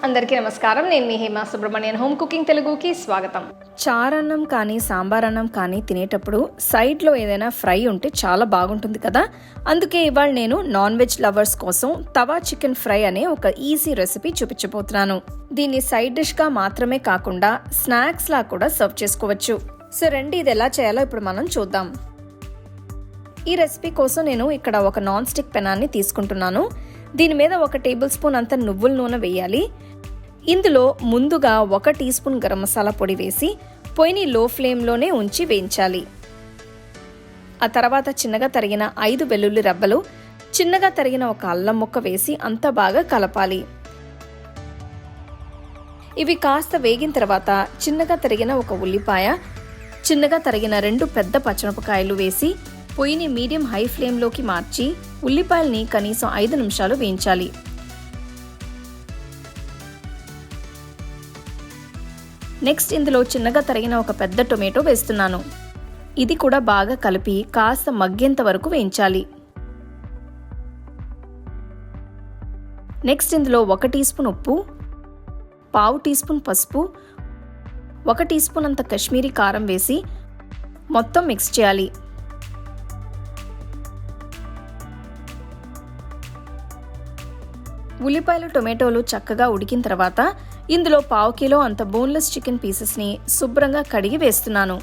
అందరికీ నమస్కారం. నేను మీ హేమ సుబ్రహ్మణ్యన్. హోమ్ కుకింగ్ తెలుగుకి స్వాగతం. చారన్నం కానీ సాంబార్ అన్నం కానీ తినేటప్పుడు సైడ్లో ఏదైనా ఫ్రై ఉంటే చాలా బాగుంటుంది కదా. అందుకే ఇవాళ నేను నాన్ వెజ్ లవర్స్ కోసం తవా చికెన్ ఫ్రై అనే ఒక ఈజీ రెసిపీ చూపించబోతున్నాను. దీన్ని సైడ్ డిష్గా మాత్రమే కాకుండా స్నాక్స్లా కూడా సర్వ్ చేసుకోవచ్చు. సో రండి, ఇది ఎలా చేయాలో ఇప్పుడు మనం చూద్దాం. ఈ రెసిపీ కోసం నేను ఇక్కడ ఒక నాన్ స్టిక్ పెనాన్ని తీసుకుంటున్నాను. దీని మీద 1 టేబుల్ స్పూన్ అంత నువ్వుల నూనె వేయాలి. ఇందులో ముందుగా 1 టీ స్పూన్ గరం మసాలా పొడి వేసి పొయ్యిని లో ఫ్లేమ్లోనే ఉంచి వేయించాలి. ఆ తర్వాత చిన్నగా తరిగిన 5 వెల్లుల్లి రబ్బలు, చిన్నగా తరిగిన 1 అల్లం ముక్క వేసి అంతా బాగా కలపాలి. ఇవి కాస్త వేగిన తర్వాత చిన్నగా తరిగిన 1 ఉల్లిపాయ, చిన్నగా తరిగిన 2 పెద్ద పచ్చిమిరపకాయలు వేసి పొయ్యిని మీడియం హై ఫ్లేమ్లోకి మార్చి ఉల్లిపాయల్ని కనీసం 5 నిమిషాలు వేయించాలి. నెక్స్ట్ ఇందులో చిన్నగా తరిగిన 1 పెద్ద టొమాటో వేస్తున్నాను. ఇది కూడా బాగా కలిపి కాస్త మగ్గేంత వరకు వేయించాలి. నెక్స్ట్ ఇందులో 1 టీ స్పూన్ ఉప్పు, పావు టీ స్పూన్ పసుపు, 1 టీ స్పూన్ అంత కాశ్మీరీ కారం వేసి మొత్తం మిక్స్ చేయాలి. ఉల్లిపాయలు టొమాటోలు చక్కగా ఉడికిన తర్వాత ఇందులో 1/2 కిలో అంత బోన్లెస్ చికెన్ పీసెస్ని శుభ్రంగా కడిగి వేస్తున్నాను.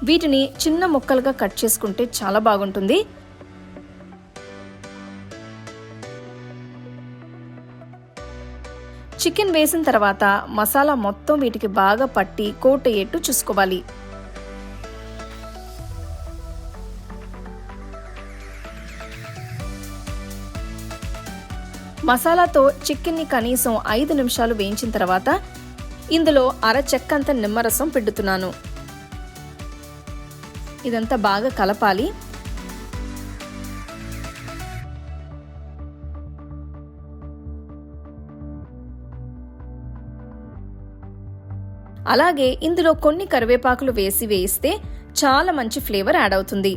వీటిని చిన్న ముక్కలుగా కట్ చేసుకుంటే చాలా బాగుంటుంది. చికెన్ వేసిన తర్వాత మసాలా మొత్తం వీటికి బాగా పట్టి కోట్ అయ్యేట్టు చూసుకోవాలి. మసాలాతో చికెన్ని కనీసం 5 నిమిషాలు వేయించిన తర్వాత ఇందులో 1/2 చెక్కంత నిమ్మరసం పిండుతున్నాను. ఇదంతా బాగా కలపాలి. అలాగే ఇందులో కొన్ని కరివేపాకులు వేయిస్తే చాలా మంచి ఫ్లేవర్ యాడ్ అవుతుంది.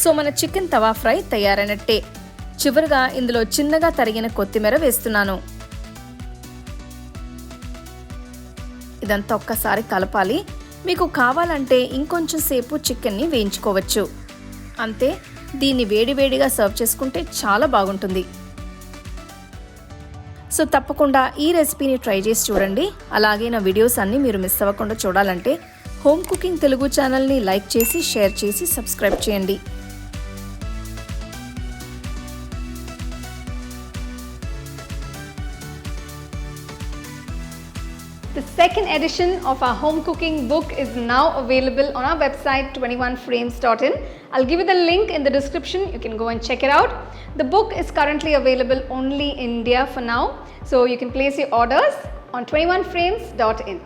సో మన చికెన్ తవా ఫ్రై తయారైనట్టే. చివరిగా ఇందులో చిన్నగా తరిగిన కొత్తిమీర వేస్తున్నాను. ఇదంతా ఒక్కసారి కలపాలి. మీకు కావాలంటే ఇంకొంచెం సేపు చికెన్ని వేయించుకోవచ్చు. అంతే, దీన్ని వేడివేడిగా సర్వ్ చేసుకుంటే చాలా బాగుంటుంది. సో తప్పకుండా ఈ రెసిపీని ట్రై చేసి చూడండి. అలాగే నా వీడియోస్ అన్నీ మీరు మిస్ అవ్వకుండా చూడాలంటే హోమ్ కుకింగ్ తెలుగు ఛానల్ని లైక్ చేసి, షేర్ చేసి, సబ్స్క్రైబ్ చేయండి. The second edition of our home cooking book is now available on our website 21frames.in. I'll give you the link in the description. You can go and check it out. The book is currently available only in India for now, so you can place your orders on 21frames.in.